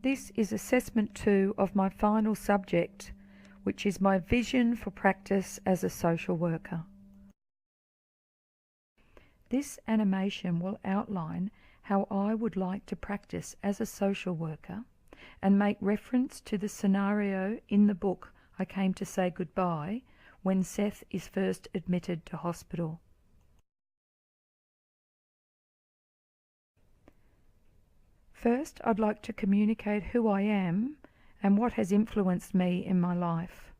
This is assessment 2 of my final subject, which is my vision for practice as a social worker. This animation will outline how I would like to practice as a social worker and make reference to the scenario in the book I Came to Say Goodbye when Seth is first admitted to hospital. First, I'd like to communicate who I am and what has influenced me in my life.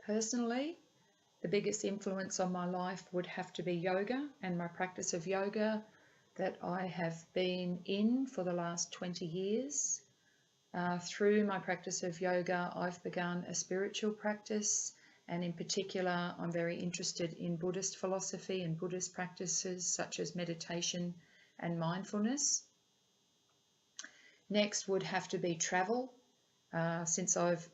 Personally, the biggest influence on my life would have to be yoga and my practice of yoga that I have been in for the last 20 years. Through my practice of yoga, I've begun a spiritual practice, and in particular, I'm very interested in Buddhist philosophy and Buddhist practices such as meditation and mindfulness. Next would have to be travel. Since I've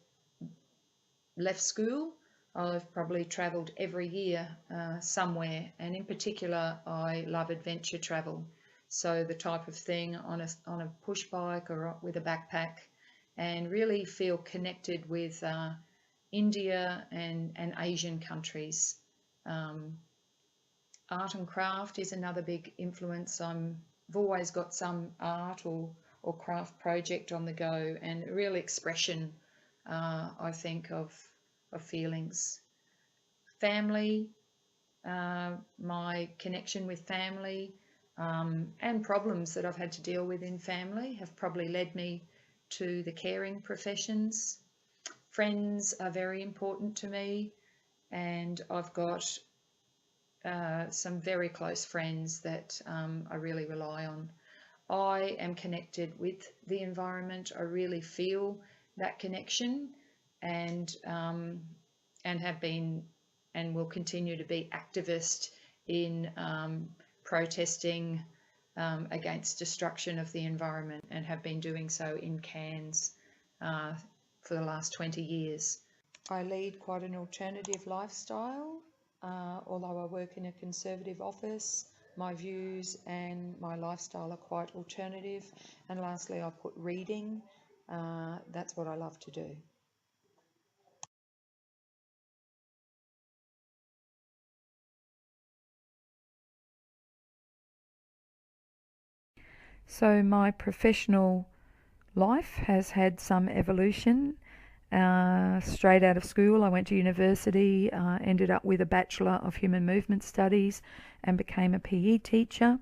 left school, I've probably travelled every year somewhere, and in particular, I love adventure travel. So the type of thing on a push bike or with a backpack, and really feel connected with India and Asian countries. Art and craft is another big influence. I've always got some art or craft project on the go, and a real expression, I think, of feelings. Family, my connection with family, and problems that I've had to deal with in family have probably led me to the caring professions. Friends are very important to me, and I've got some very close friends that I really rely on. I am connected with the environment. I really feel that connection, and have been and will continue to be activist in protesting against destruction of the environment, and have been doing so in Cairns for the last 20 years. I lead quite an alternative lifestyle, although I work in a conservative office. My views and my lifestyle are quite alternative. And lastly, I put reading. That's what I love to do. So my professional life has had some evolution. Straight out of school, I went to university, ended up with a Bachelor of Human Movement Studies and became a PE teacher.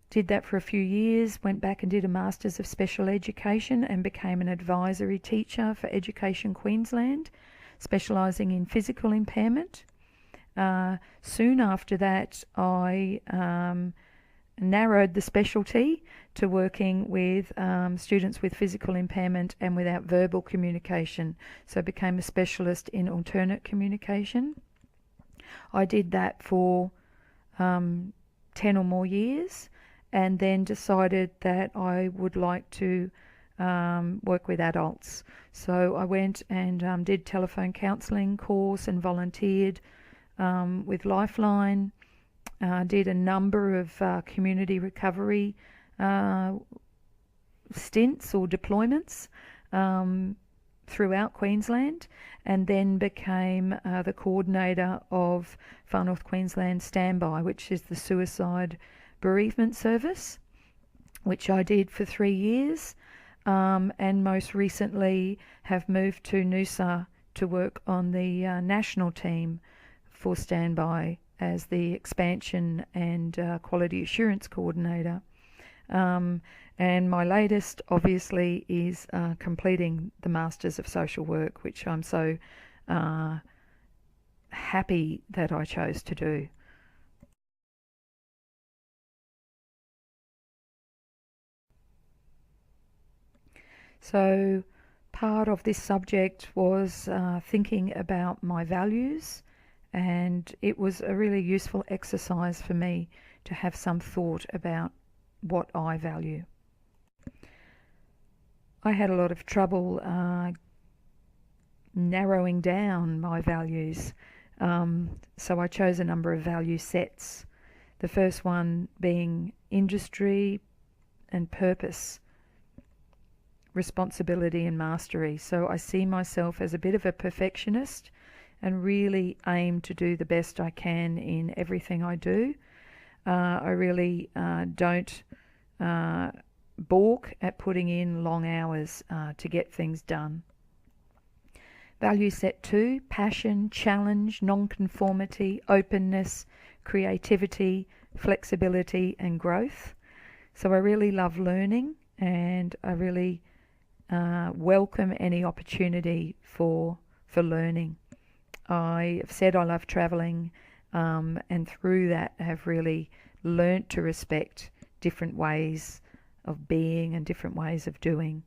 Did that for a few years, went back and did a Masters of Special Education and became an advisory teacher for Education Queensland, specialising in physical impairment. Soon after that, I narrowed the specialty to working with students with physical impairment and without verbal communication, so became a specialist in alternate communication. I did that for 10 or more years, and then decided that I would like to work with adults. So I went and did telephone counselling course and volunteered with Lifeline. Did a number of community recovery stints or deployments throughout Queensland, and then became the coordinator of Far North Queensland Standby, which is the suicide bereavement service, which I did for 3 years, and most recently have moved to Noosa to work on the national team for Standby as the expansion and quality assurance coordinator. And my latest, obviously, is completing the Masters of Social Work, which I'm so happy that I chose to do. So part of this subject was thinking about my values, and it was a really useful exercise for me to have some thought about what I value. I had a lot of trouble narrowing down my values. So I chose a number of value sets. The first one being industry and purpose, responsibility and mastery. So I see myself as a bit of a perfectionist and really aim to do the best I can in everything I do. I really don't balk at putting in long hours to get things done. Value set 2, passion, challenge, non-conformity, openness, creativity, flexibility and growth. So I really love learning, and I really welcome any opportunity for learning. I have said I love travelling, and through that have really learnt to respect different ways of being and different ways of doing.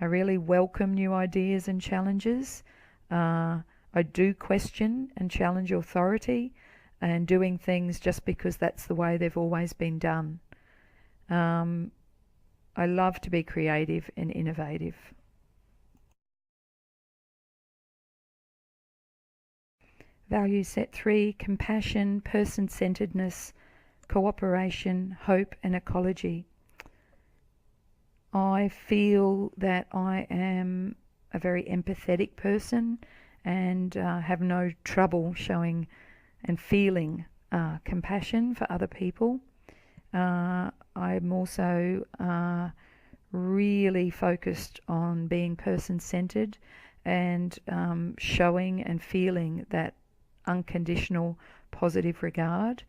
I really welcome new ideas and challenges. I do question and challenge authority and doing things just because that's the way they've always been done. I love to be creative and innovative. Value set 3, compassion, person-centeredness, cooperation, hope and ecology. I feel that I am a very empathetic person and have no trouble showing and feeling compassion for other people. I'm also really focused on being person-centered and showing and feeling that unconditional positive regard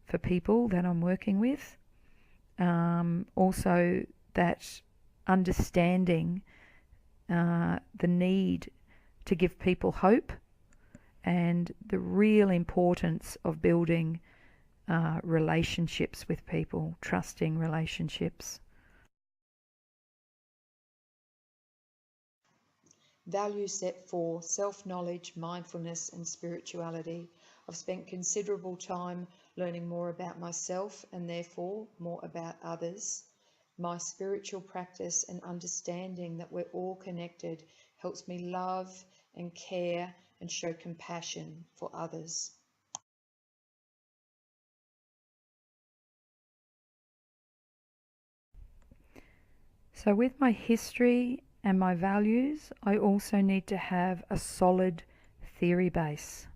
for people that I'm working with. Also that understanding the need to give people hope and the real importance of building relationships with people, trusting relationships. Value set 4, self-knowledge, mindfulness and spirituality. I've spent considerable time learning more about myself and therefore more about others. My spiritual practice and understanding that we're all connected helps me love and care and show compassion for others. So with my history and my values, I also need to have a solid theory base.